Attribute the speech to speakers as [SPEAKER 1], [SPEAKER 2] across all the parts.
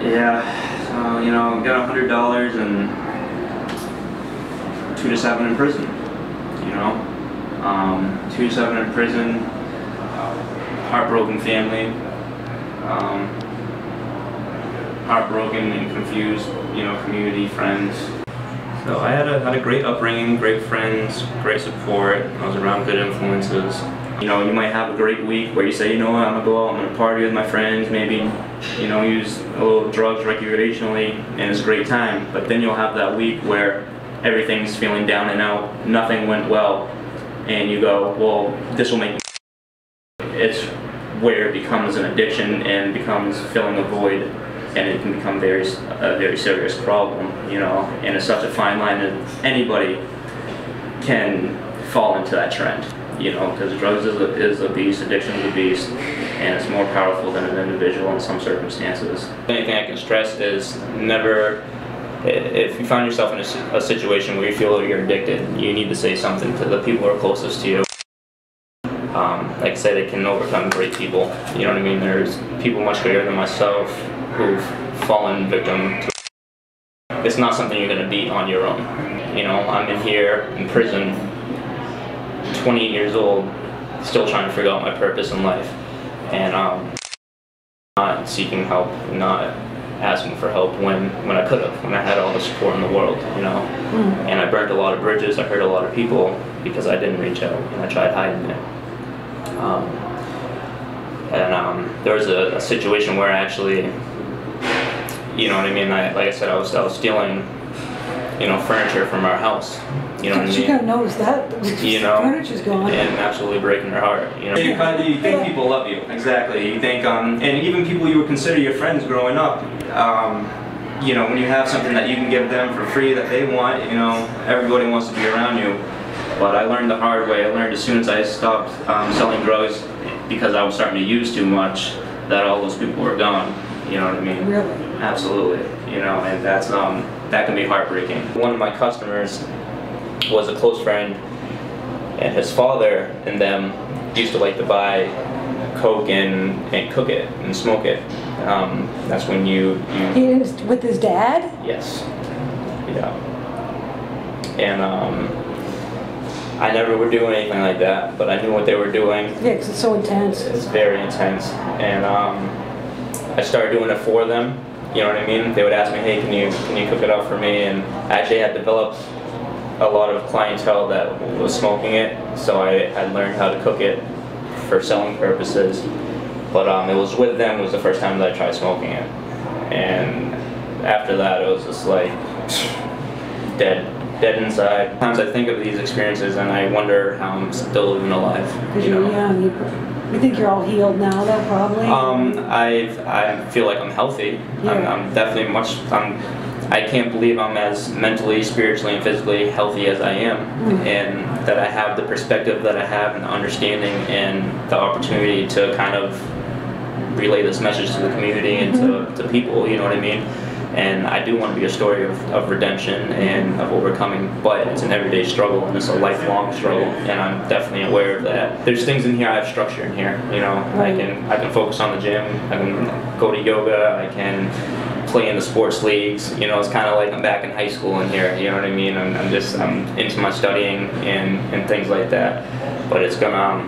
[SPEAKER 1] Yeah, so, you know, got $100 and 2 to 7 in prison, you know. 2 to 7 in prison, heartbroken family, heartbroken and confused, you know, community, friends. So I had a great upbringing, great friends, great support. I was around good influences. You know, you might have a great week where you say, you know what, I'm gonna go out, I'm gonna party with my friends, maybe, you know, use a little drugs recreationally, and it's a great time. But then you'll have that week where everything's feeling down and out, nothing went well, and you go, well, this will make me. It's where it becomes an addiction and becomes filling a void, and it can become a very serious problem, you know. And it's such a fine line that anybody can fall into that trend, you know, because drugs is a beast, addiction is a beast, and it's more powerful than an individual in some circumstances. The only thing I can stress is never, if you find yourself in a situation where you feel you're addicted, you need to say something to the people who are closest to you. Like I said, it can overcome great people, you know what I mean? There's people much greater than myself who've fallen victim to. It's not something you're going to beat on your own. You know, I'm in here in prison, 28 years old, still trying to figure out my purpose in life, and not seeking help, not asking for help when I could have, when I had all the support in the world, you know. And I burnt a lot of bridges, I hurt a lot of people because I didn't reach out and I tried hiding it. There was a situation where I actually, you know what I mean, like I said, I was stealing, you know, furniture from our house. You know what I mean?
[SPEAKER 2] You gotta notice that.
[SPEAKER 1] You know,
[SPEAKER 2] furniture's gone.
[SPEAKER 1] And absolutely breaking their heart. You know, you think people love you. Exactly. You think, and even people you would consider your friends growing up. You know, when you have something that you can give them for free that they want, you know, everybody wants to be around you. But I learned the hard way. I learned as soon as I stopped selling drugs because I was starting to use too much that all those people were gone. You know what I mean?
[SPEAKER 2] Really?
[SPEAKER 1] Absolutely. You know, and that's that can be heartbreaking. One of my customers was a close friend, and his father and them used to like to buy coke and cook it and smoke it. That's when you
[SPEAKER 2] He was with his dad?
[SPEAKER 1] Yes. Yeah. And I never would do anything like that, but I knew what they were doing.
[SPEAKER 2] Yeah, because it's so intense.
[SPEAKER 1] It's very intense, and I started doing it for them. You know what I mean? They would ask me, hey, can you cook it up for me? And I actually had developed a lot of clientele that was smoking it, so I learned how to cook it for selling purposes. But it was with them, it was the first time that I tried smoking it. And after that, it was just like dead inside. Sometimes I think of these experiences and I wonder how I'm still even alive.
[SPEAKER 2] Because you're young. You think you're all healed now, though, probably?
[SPEAKER 1] I feel like I'm healthy. Yeah. I'm definitely I can't believe I'm as mentally, spiritually, and physically healthy as I am, and that I have the perspective that I have and the understanding and the opportunity to kind of relay this message to the community and to people, you know what I mean? And I do want to be a story of redemption and of overcoming, but it's an everyday struggle and it's a lifelong struggle, and I'm definitely aware of that. There's things in here, I have structure in here, you know. I can focus on the gym, I can go to yoga, I can play in the sports leagues, you know. It's kind of like I'm back in high school in here, you know what I mean? I'm into my studying and things like that, but it's gonna,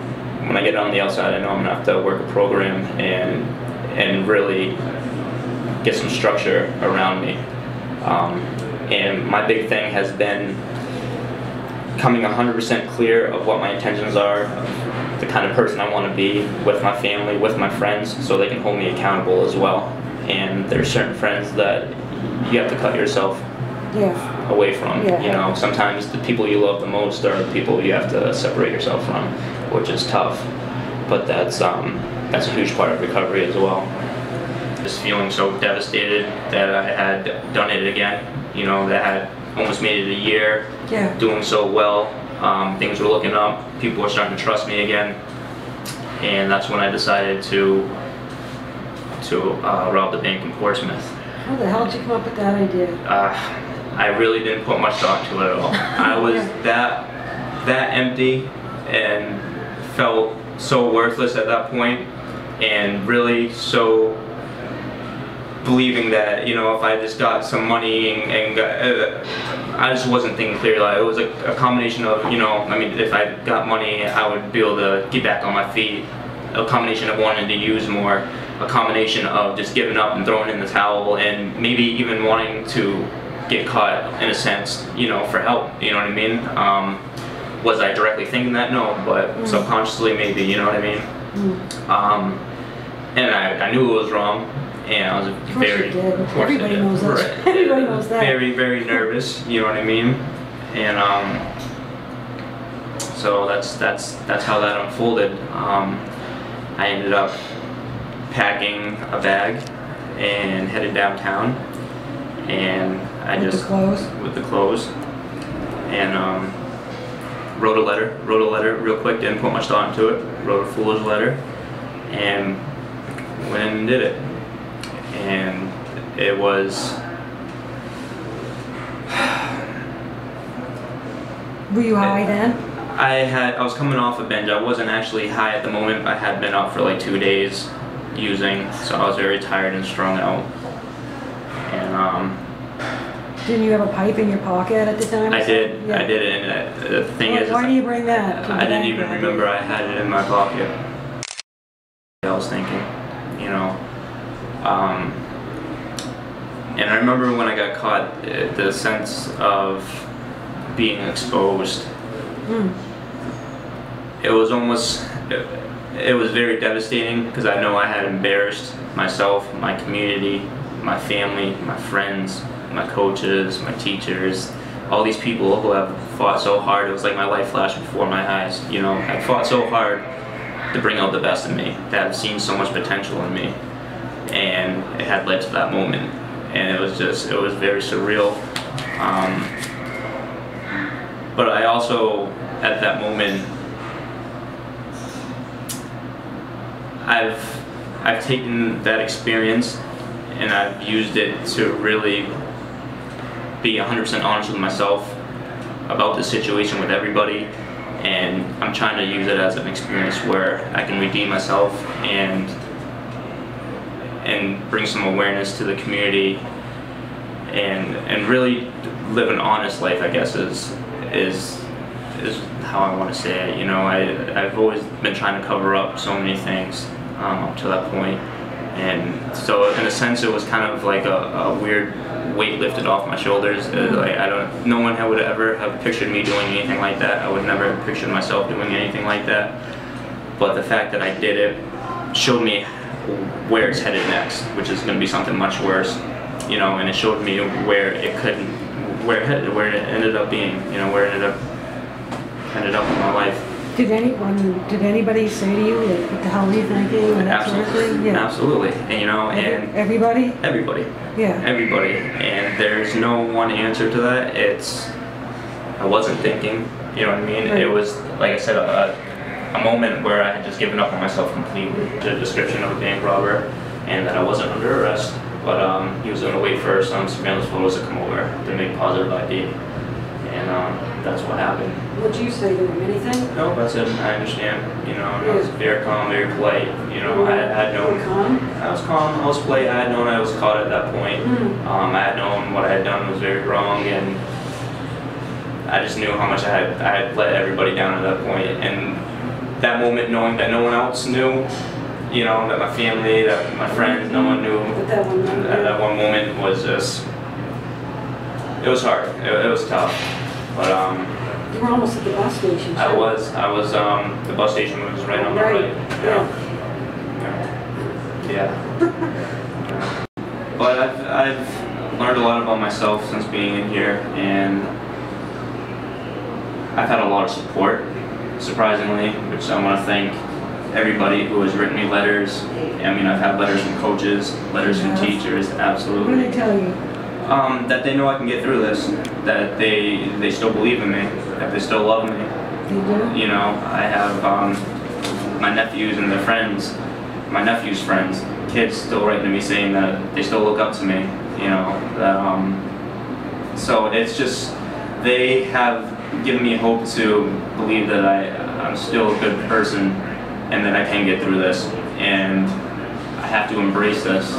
[SPEAKER 1] when I get on the outside, I know I'm gonna have to work a program and really get some structure around me. And my big thing has been coming 100% clear of what my intentions are, the kind of person I want to be with my family, with my friends, so they can hold me accountable as well. And there's certain friends that you have to cut yourself away from. You know, sometimes the people you love the most are the people you have to separate yourself from, which is tough. But that's a huge part of recovery as well. Just feeling so devastated that I had done it again. You know, that I had almost made it a year, doing so well. Things were looking up. People were starting to trust me again, and that's when I decided to rob the bank in Portsmouth.
[SPEAKER 2] How the hell did you come up with that idea?
[SPEAKER 1] I really didn't put much thought to it at all. I was that empty and felt so worthless at that point, and really so believing that, you know, if I just got some money and got, I just wasn't thinking clearly. Like, it was a combination of, you know, I mean, if I got money, I would be able to get back on my feet. A combination of wanting to use more, a combination of just giving up and throwing in the towel, and maybe even wanting to get caught in a sense, you know, for help, you know what I mean? Was I directly thinking that? No, but subconsciously maybe, you know what I mean? And I knew it was wrong, and I was very,
[SPEAKER 2] everybody knows that.
[SPEAKER 1] Right,
[SPEAKER 2] Everybody knows that.
[SPEAKER 1] Very, very nervous, you know what I mean? And so that's how that unfolded. I ended up packing a bag and headed downtown, and I
[SPEAKER 2] with
[SPEAKER 1] the clothes, and wrote a letter real quick. Didn't put much thought into it. Wrote a foolish letter, and went in and did it. And it was.
[SPEAKER 2] Were you high then?
[SPEAKER 1] I was coming off a binge. I wasn't actually high at the moment. I had been up for like 2 days using, so I was very tired and strung out. And
[SPEAKER 2] didn't you have a pipe in your pocket at the time?
[SPEAKER 1] I did.
[SPEAKER 2] Yeah.
[SPEAKER 1] I did it. And the thing is,
[SPEAKER 2] why do you bring that?
[SPEAKER 1] I didn't even remember I had it in my pocket. I was thinking, you know. And I remember when I got caught, the sense of being exposed. It was almost, it was very devastating, because I know I had embarrassed myself, my community, my family, my friends, my coaches, my teachers, all these people who have fought so hard. It was like my life flashed before my eyes, you know. I fought so hard to bring out the best in me, that have seen so much potential in me, and it had led to that moment, and it was very surreal. But I also, at that moment, I've taken that experience and I've used it to really be 100% honest with myself about the situation with everybody, and I'm trying to use it as an experience where I can redeem myself and bring some awareness to the community, and really live an honest life, I guess, is how I want to say it. You know, I've always been trying to cover up so many things up to that point, and so in a sense it was kind of like a weird weight lifted off my shoulders. Like, no one would ever have pictured me doing anything like that. I would never have pictured myself doing anything like that, but the fact that I did it showed me where it's headed next, which is going to be something much worse, you know. And it showed me where it ended up being, you know, where it ended up in my life.
[SPEAKER 2] Did anybody say to you, like, what the hell are you thinking, or that sort of thing? Yeah.
[SPEAKER 1] Absolutely. And you know, and
[SPEAKER 2] everybody?
[SPEAKER 1] Everybody.
[SPEAKER 2] Yeah.
[SPEAKER 1] Everybody. And there's no one answer to that. I wasn't thinking, you know what I mean? Right. It was, like I said, a moment where I had just given up on myself completely. The description of a bank robber, and that I wasn't under arrest, but he was going to wait for some surveillance photos to come over to make positive ID. And that's what happened.
[SPEAKER 2] What'd you say to him? Anything?
[SPEAKER 1] No, that's it. I understand. You know, I was very calm, very polite. You know, I had known. I was calm. I was polite. I had known I was caught at that point. I had known what I had done was very wrong, and I just knew how much I had let everybody down at that point. And that moment, knowing that no one else knew, you know, that my family, that my friends, no one knew.
[SPEAKER 2] That
[SPEAKER 1] one moment was just. It was hard. It was tough. But
[SPEAKER 2] you were almost at the bus station.
[SPEAKER 1] I was. The bus station was right on the right. Yeah. But I've learned a lot about myself since being in here, and I've had a lot of support, surprisingly, which I want to thank everybody who has written me letters. I mean, I've had letters from coaches, letters from teachers, absolutely.
[SPEAKER 2] What did they tell you?
[SPEAKER 1] That they know I can get through this, that they still believe in me, that they still love me. You know, I have my nephews and their friends, my nephew's friends, kids still writing to me saying that they still look up to me, you know, that, so it's just, they have given me hope to believe that I'm still a good person and that I can get through this, and I have to embrace this.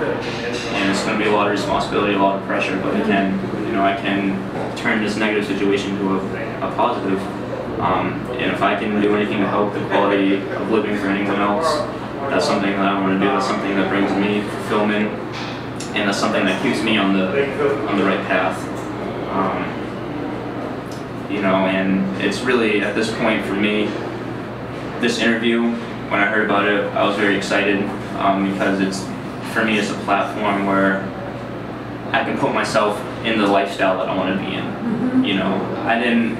[SPEAKER 1] and it's going to be a lot of responsibility, a lot of pressure, but I can turn this negative situation to a positive. And if I can do anything to help the quality of living for anyone else, that's something that I want to do. That's something that brings me fulfillment, and that's something that keeps me on the right path. And it's really at this point for me, this interview, when I heard about it, I was very excited because for me it's a platform where I can put myself in the lifestyle that I want to be in. Mm-hmm. I didn't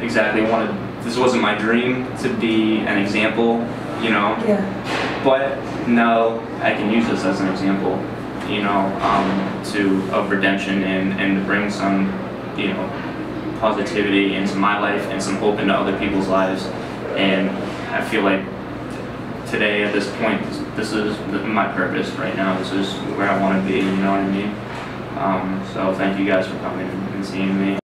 [SPEAKER 1] exactly want to. This wasn't my dream to be an example,
[SPEAKER 2] Yeah.
[SPEAKER 1] But now I can use this as an example, of redemption and to bring some, positivity into my life and some hope into other people's lives. And I feel like today, at this point, this is my purpose right now. This is where I want to be, you know what I mean? So thank you guys for coming and seeing me.